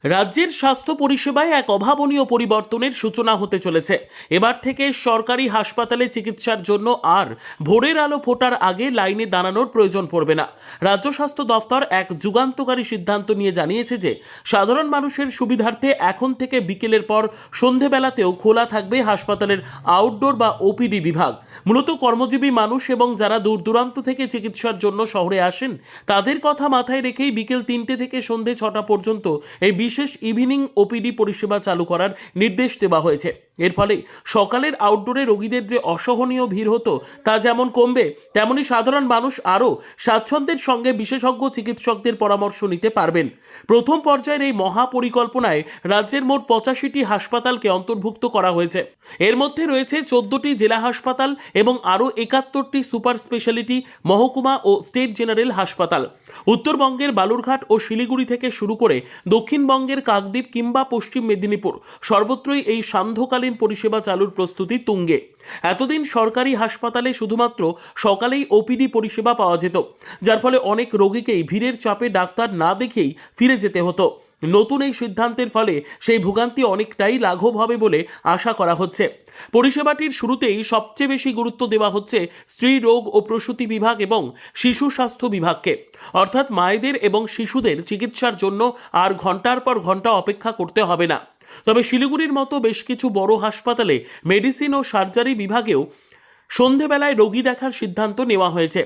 রাজ্যের স্বাস্থ্য পরিষেবায় এক অভাবনীয় পরিবর্তনের সূচনা হতে চলেছে। এবার থেকে সরকারি হাসপাতালে চিকিৎসার জন্য আর ভোরের আলো ফোটার আগে লাইনে দাঁড়ানোর প্রয়োজন পড়বে না। রাজ্য স্বাস্থ্য দফতর এক যুগান্তকারী সিদ্ধান্ত নিয়ে জানিয়েছে যে সাধারণ মানুষের সুবিধার্থে এখন থেকে বিকেলের পর সন্ধেবেলাতেও খোলা থাকবে হাসপাতালের আউটডোর বা ওপিডি বিভাগ। মূলত কর্মজীবী মানুষ এবং যারা দূর দূরান্ত থেকে চিকিৎসার জন্য শহরে আসেন তাদের কথা মাথায় রেখেই বিকেল 3টে থেকে সন্ধে 6টা পর্যন্ত এই বিশেষ ইভিনিং ওপিডি পরিষেবা চালু করার নির্দেশ দেওয়া হয়েছে। এর ফলে সকালের আউটডোরে রোগীদের যে অসহনীয় ভিড় হতো তা যেমন কমবে, তেমনি সাধারণ মানুষ আরও স্বাচ্ছন্দ্যের সঙ্গে বিশেষজ্ঞ চিকিৎসকদের পরামর্শ নিতে পারবেন। প্রথম পর্যায়ের এই মহাপরিকল্পনায় রাজ্যের মোট 85টি হাসপাতালকে অন্তর্ভুক্ত করা হয়েছে। এর মধ্যে রয়েছে 14টি জেলা হাসপাতাল এবং আরও 71টি সুপার স্পেশালিটি মহকুমা ও স্টেট জেনারেল হাসপাতাল। উত্তরবঙ্গের বালুরঘাট ও শিলিগুড়ি থেকে শুরু করে দক্ষিণবঙ্গের কাকদ্বীপ কিংবা পশ্চিম মেদিনীপুর সর্বত্রই এই সান্ধ্যকালীন পরিষেবা চালুর প্রস্তুতি তুঙ্গে। এতদিন সরকারি হাসপাতালে শুধুমাত্র সকালেই ওপিডি পরিষেবা পাওয়া যেত, যার ফলে অনেক রোগীকেই ভিড়ের চাপে ডাক্তার না দেখেই ফিরে যেতে হতো। নতুন এই সিদ্ধান্তের ফলে সেই ভোগান্তি অনেকটাই লাঘব হবে বলে আশা করা হচ্ছে। পরিষেবাটির শুরুতেই সবচেয়ে বেশি গুরুত্ব দেওয়া হচ্ছে স্ত্রী রোগ ও প্রসূতি বিভাগ এবং শিশু স্বাস্থ্য বিভাগকে, অর্থাৎ মায়েদের এবং শিশুদের চিকিৎসার জন্য আর ঘন্টার পর ঘন্টা অপেক্ষা করতে হবে না। তবে শিলিগুড়ির মতো বেশ কিছু বড় হাসপাতালে মেডিসিন ও সার্জারি বিভাগেও সন্ধেবেলায় রোগী দেখার সিদ্ধান্ত নেওয়া হয়েছে।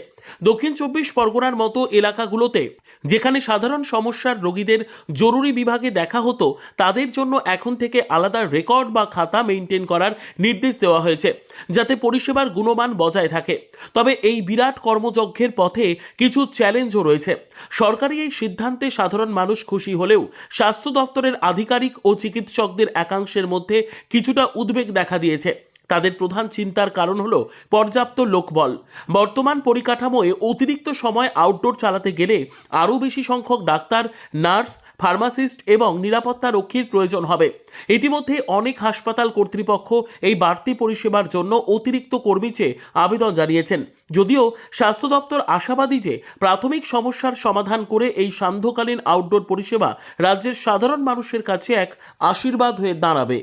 দক্ষিণ 24 পরগনার মতো এলাকাগুলোতে যেখানে সাধারণ সমস্যার রোগীদের জরুরি বিভাগে দেখা হতো, তাদের জন্য এখন থেকে আলাদা রেকর্ড বা খাতা মেইনটেইন করার নির্দেশ দেওয়া হয়েছে, যাতে পরিষেবার গুণমান বজায় থাকে। তবে এই বিরাট কর্মযজ্ঞের পথে কিছু চ্যালেঞ্জও রয়েছে। সরকারি এই সিদ্ধান্তে সাধারণ মানুষ খুশি হলেও স্বাস্থ্য দপ্তরের আধিকারিক ও চিকিৎসকদের একাংশের মধ্যে কিছুটা উদ্বেগ দেখা দিয়েছে। তাদের প্রধান চিন্তার কারণ হলো পর্যাপ্ত লোকবল। বর্তমান পরিকাঠামোয় অতিরিক্ত সময় আউটডোর চালাতে গেলে আরও বেশি সংখ্যক ডাক্তার, নার্স, ফার্মাসিস্ট এবং নিরাপত্তা রক্ষীর প্রয়োজন হবে। ইতিমধ্যে অনেক হাসপাতাল কর্তৃপক্ষ এই বাড়তি পরিষেবার জন্য অতিরিক্ত কর্মী চেয়ে আবেদন জানিয়েছেন। যদিও স্বাস্থ্য দপ্তর আশাবাদী যে প্রাথমিক সমস্যার সমাধান করে এই সান্ধ্যকালীন আউটডোর পরিষেবা রাজ্যের সাধারণ মানুষের কাছে এক আশীর্বাদ হয়ে দাঁড়াবে।